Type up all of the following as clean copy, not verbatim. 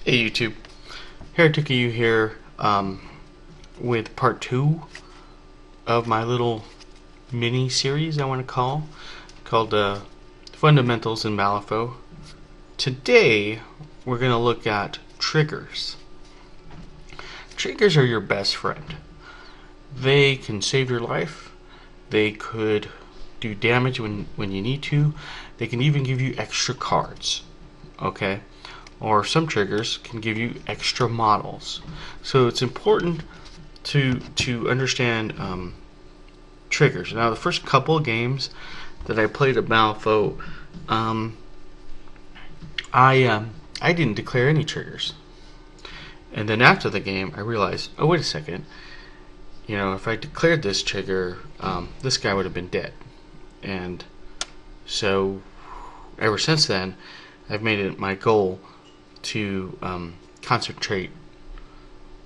Hey YouTube, Heretic you here with part 2 of my little mini series I want to called Fundamentals in Malifaux. Today we're going to look at triggers. Triggers are your best friend. They can save your life. They could do damage when you need to. They can even give you extra cards. Okay? Or some triggers can give you extra models. So it's important to understand triggers. Now the first couple of games that I played at Malifaux, I didn't declare any triggers. And then after the game I realized, oh wait a second, you know, if I declared this trigger, this guy would have been dead. And so ever since then I've made it my goal to concentrate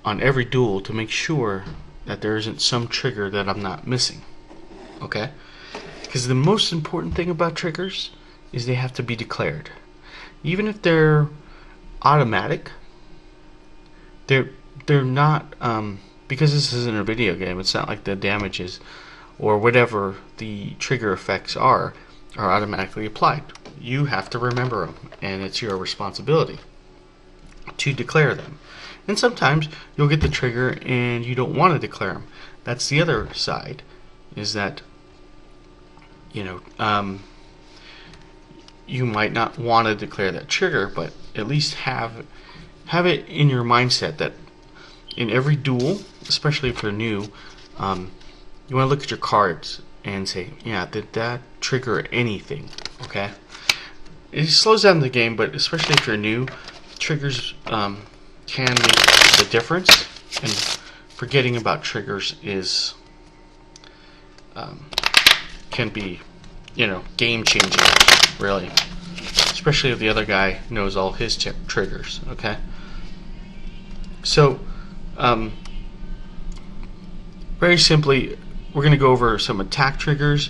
on every duel to make sure that there isn't some trigger that I'm not missing. Okay? Because the most important thing about triggers is they have to be declared. Even if they're automatic, they're not, because this isn't a video game, it's not like the damages or whatever the trigger effects are automatically applied. You have to remember them, and it's your responsibility to declare them. And sometimes you'll get the trigger and you don't want to declare them. That's the other side, is that you might not want to declare that trigger, but at least have it in your mindset that in every duel, especially if you're new, you want to look at your cards and say, yeah, did that trigger anything? Okay? It slows down the game, but especially if you're new, triggers can make the difference, and forgetting about triggers is can be, game changing, really, especially if the other guy knows all his triggers. Okay, so very simply, we're going to go over some attack triggers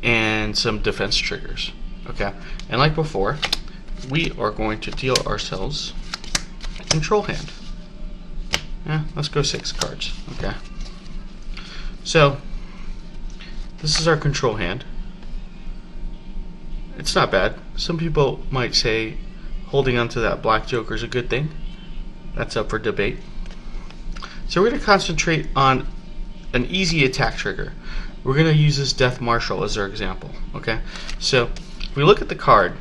and some defense triggers. Okay, and like before, we are going to deal ourselves a control hand. Yeah, let's go 6 cards. Okay, so this is our control hand. It's not bad. Some people might say holding onto that black joker is a good thing. That's up for debate. So we're going to concentrate on an easy attack trigger. We're going to use this Death Marshal as our example. Okay, so if we look at the card,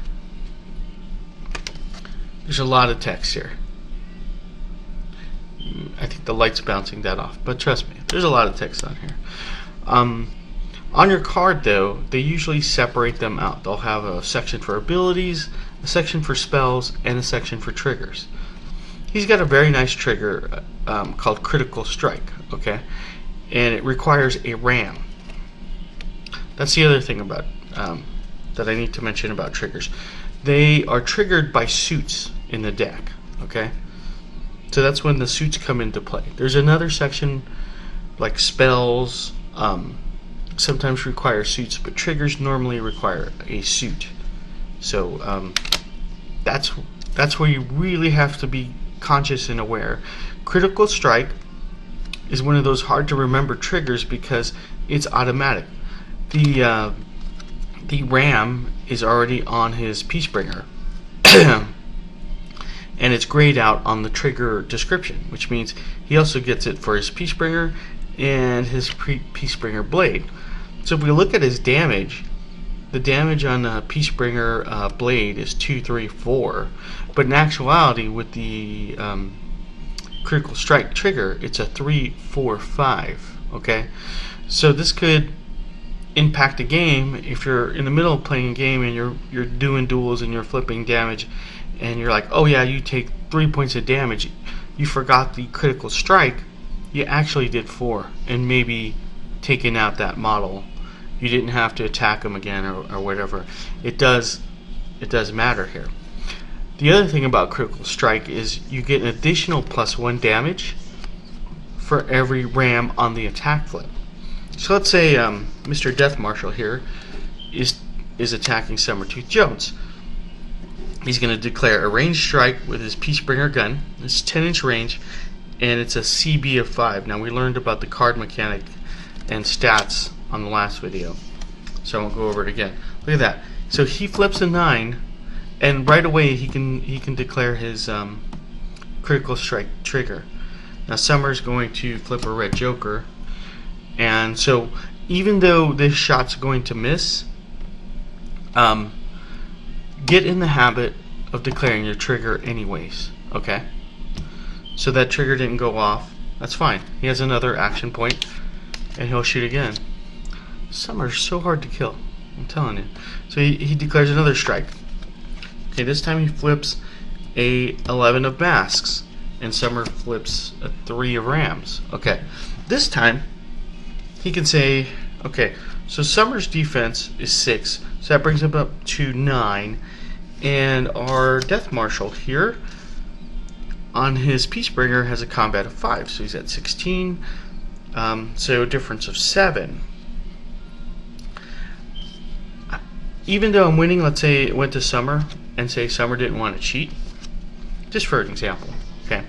there's a lot of text here. I think the light's bouncing that off, but trust me, there's a lot of text on here. On your card, though, they usually separate them out. They'll have a section for abilities, a section for spells, and a section for triggers. He's got a very nice trigger called Critical Strike, okay? And it requires a ram. That's the other thing about that I need to mention about triggers. They are triggered by suits in the deck, okay? So that's when the suits come into play. There's another section like spells, sometimes require suits, but triggers normally require a suit. So that's where you really have to be conscious and aware. Critical Strike is one of those hard to remember triggers because it's automatic. The ram is already on his Peacebringer, and it's grayed out on the trigger description, which means he also gets it for his Peacebringer and his Peacebringer blade. So if we look at his damage, the damage on the Peacebringer blade is 2, 3, 4, but in actuality with the Critical Strike trigger, it's a 3, 4, 5. Okay, so this could impact a game if you're in the middle of playing a game and you're doing duels and you're flipping damage, and you're like, oh yeah, you take 3 points of damage. You forgot the Critical Strike. You actually did 4, and maybe taking out that model, you didn't have to attack him again or whatever. It does matter here. The other thing about Critical Strike is you get an additional +1 damage for every ram on the attack flip. So let's say Mr. Death Marshal here is attacking Summertooth Jones. he's going to declare a ranged strike with his Peacebringer gun. It's 10-inch range, and it's a CB of 5. Now, we learned about the card mechanic and stats on the last video, so I won't go over it again. Look at that. So he flips a 9, and right away he can declare his critical strike trigger. Now, Summer's going to flip a red joker, and so even though this shot's going to miss, get in the habit of declaring your trigger anyways, okay? So that trigger didn't go off. That's fine. He has another action point, and he'll shoot again. Summer's so hard to kill, I'm telling you. So he declares another strike. Okay, this time he flips a 11 of masks, and Summer flips a 3 of rams. Okay, this time he can say, okay, so Summer's defense is 6, so that brings him up to 9, and our Death Marshal here on his Peacebringer has a combat of 5, so he's at 16, so a difference of 7. Even though I'm winning, let's say it went to Summer, and say Summer didn't want to cheat, just for an example, okay,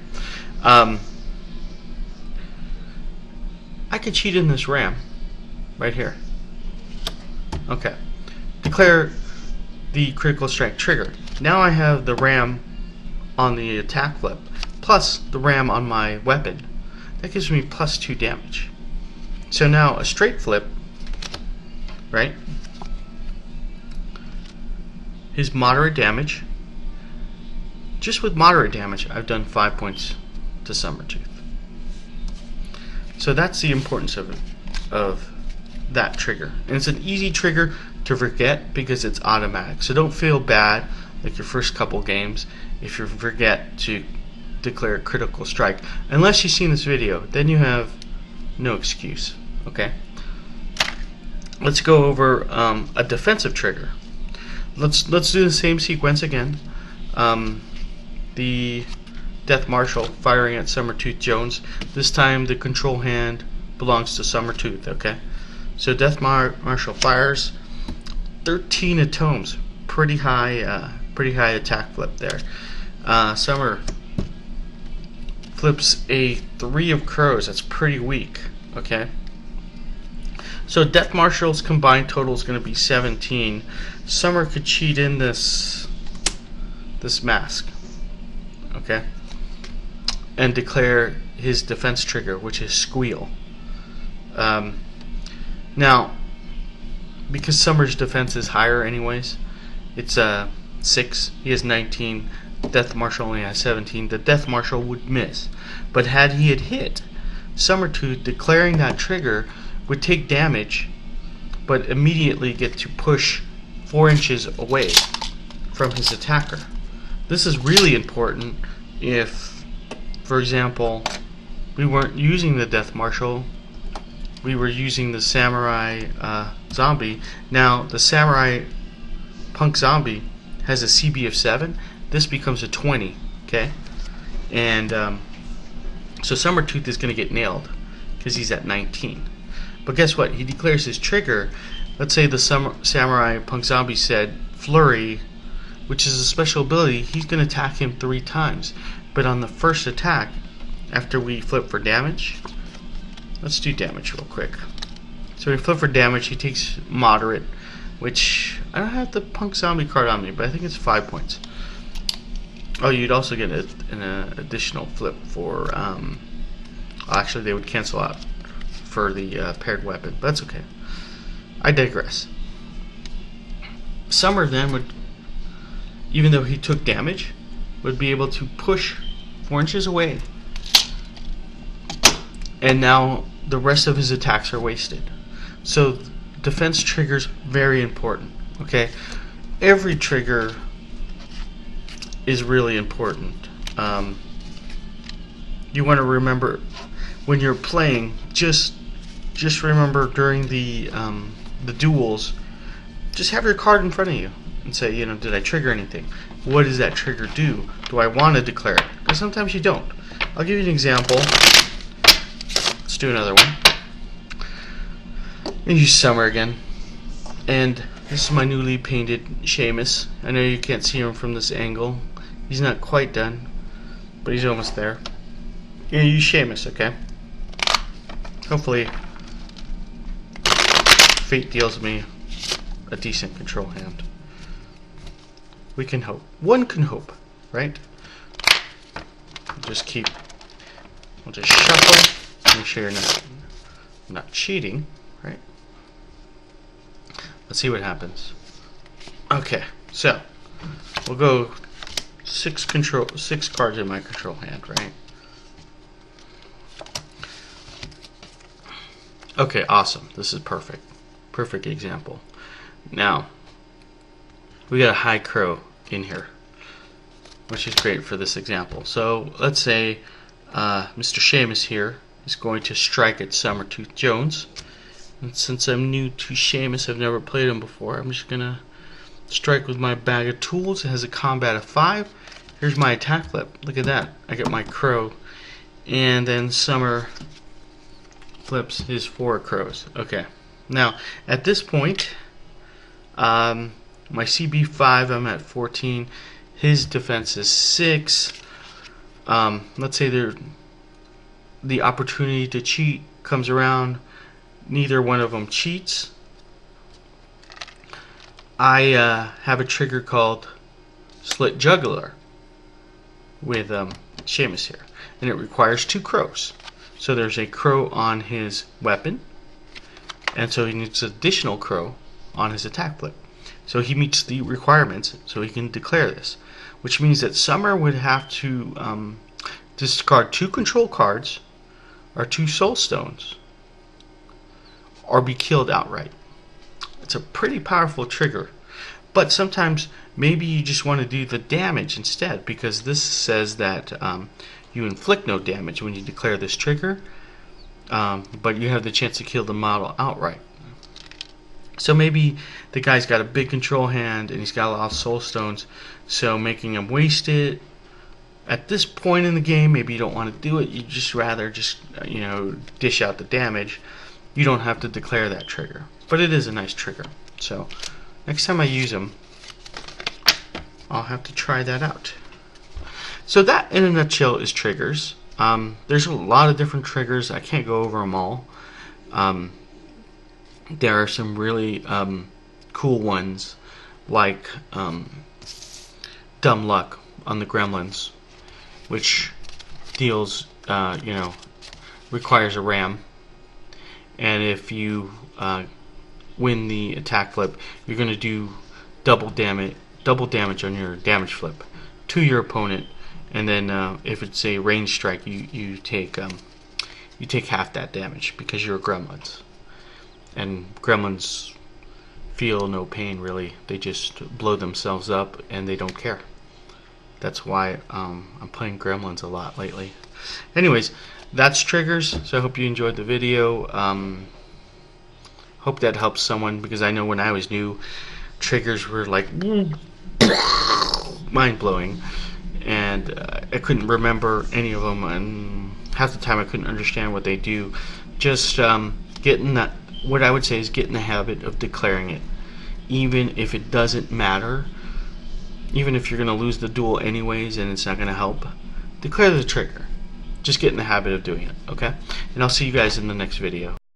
I could cheat in this ram right here. Okay, declare the critical strike trigger. Now I have the ram on the attack flip plus the ram on my weapon. That gives me plus 2 damage. So now a straight flip, right, is moderate damage. Just with moderate damage, I've done 5 points to Summertooth. So that's the importance of that trigger. And it's an easy trigger to forget because it's automatic. So don't feel bad like your first couple games if you forget to declare a critical strike. Unless you've seen this video, then you have no excuse. Okay? Let's go over a defensive trigger. Let's do the same sequence again. The Death Marshal firing at Summertooth Jones. This time the control hand belongs to Summertooth. Okay, so Death Marshal fires 13 atomes. Pretty high attack flip there. Summer flips a 3 of crows. That's pretty weak. Okay. So Death Marshal's combined total is going to be 17. Summer could cheat in this mask, okay, and declare his defense trigger, which is Squeal. Now, because Summer's defense is higher anyways, it's 6. He has 19. Death Marshal only has 17. The Death Marshal would miss, but had he hit, Summertooth declaring that trigger would take damage, but immediately get to push 4 inches away from his attacker. This is really important if, for example, we weren't using the Death Marshal, we were using the Samurai Zombie. Now, the Samurai Punk Zombie has a CB of 7. This becomes a 20, okay? And so Summertooth is going to get nailed because he's at 19. But guess what? He declares his trigger. Let's say the Samurai Punk Zombie said Flurry, which is a special ability. He's going to attack him 3 times. But on the first attack, after we flip for damage, let's do damage real quick. So we flip for damage. He takes moderate, which I don't have the Punk Zombie card on me, but I think it's 5 points. Oh, you'd also get an additional flip for. Actually, they would cancel out for the paired weapon, but that's okay. I digress. Summer then would, even though he took damage, would be able to push 4 inches away, and now the rest of his attacks are wasted. So defense triggers very important. Okay, every trigger is really important. You want to remember when you're playing, just remember during the duels, just have your card in front of you and say, you know, did I trigger anything? What does that trigger do? Do I want to declare it? Because sometimes you don't. I'll give you an example. Let's do another one. Use Summer again, and This is my newly painted Sheamus. I know you can't see him from this angle. He's not quite done, but he's almost there. You're gonna use Sheamus, okay? Hopefully, fate deals me a decent control hand. We can hope. One can hope, right? We'll just shuffle. Make sure you're not cheating, right? Let's see what happens. Okay, so we'll go six cards in my control hand, right? Okay, awesome. This is perfect. Perfect example. Now, we got a high crow in here, which is great for this example. So let's say Mr. Sheamus here is going to strike at Summertooth Jones. And since I'm new to Sheamus, I've never played him before, I'm just gonna strike with my bag of tools. It has a combat of 5. Here's my attack flip. Look at that. I get my crow. And then Summer flips his 4 crows. Okay. Now, at this point, my CB5, I'm at 14. His defense is 6. Let's say the opportunity to cheat comes around. Neither one of them cheats. I have a trigger called Slit Jugular with Sheamus here, and it requires 2 crows. So there's a crow on his weapon, and so he needs an additional crow on his attack flip. So he meets the requirements, so he can declare this, which means that Summer would have to discard 2 control cards or 2 soul stones, or be killed outright. It's a pretty powerful trigger, but sometimes maybe you just want to do the damage instead, because this says that you inflict no damage when you declare this trigger, but you have the chance to kill the model outright. So maybe the guy's got a big control hand and he's got a lot of soul stones, so making him waste it at this point in the game, maybe you don't want to do it. You just rather dish out the damage. You don't have to declare that trigger, but it is a nice trigger. So next time I use them, I'll have to try that out. So that, in a nutshell, is triggers. There's a lot of different triggers. I can't go over them all. There are some really cool ones, like Dumb Luck on the Gremlins, which deals, requires a ram. And if you win the attack flip, you're going to do double damage on your damage flip to your opponent. And then if it's a range strike, you take half that damage because you're gremlins. And gremlins feel no pain, really. They just blow themselves up and they don't care. That's why I'm playing gremlins a lot lately. Anyways, that's triggers. So I hope you enjoyed the video. Hope that helps someone, because I know when I was new, triggers were like mind-blowing, and I couldn't remember any of them, and half the time I couldn't understand what they do. Just what I would say is get in the habit of declaring it, even if it doesn't matter, even if you're going to lose the duel anyways and it's not going to help. Declare the trigger. Just get in the habit of doing it, okay? And I'll see you guys in the next video.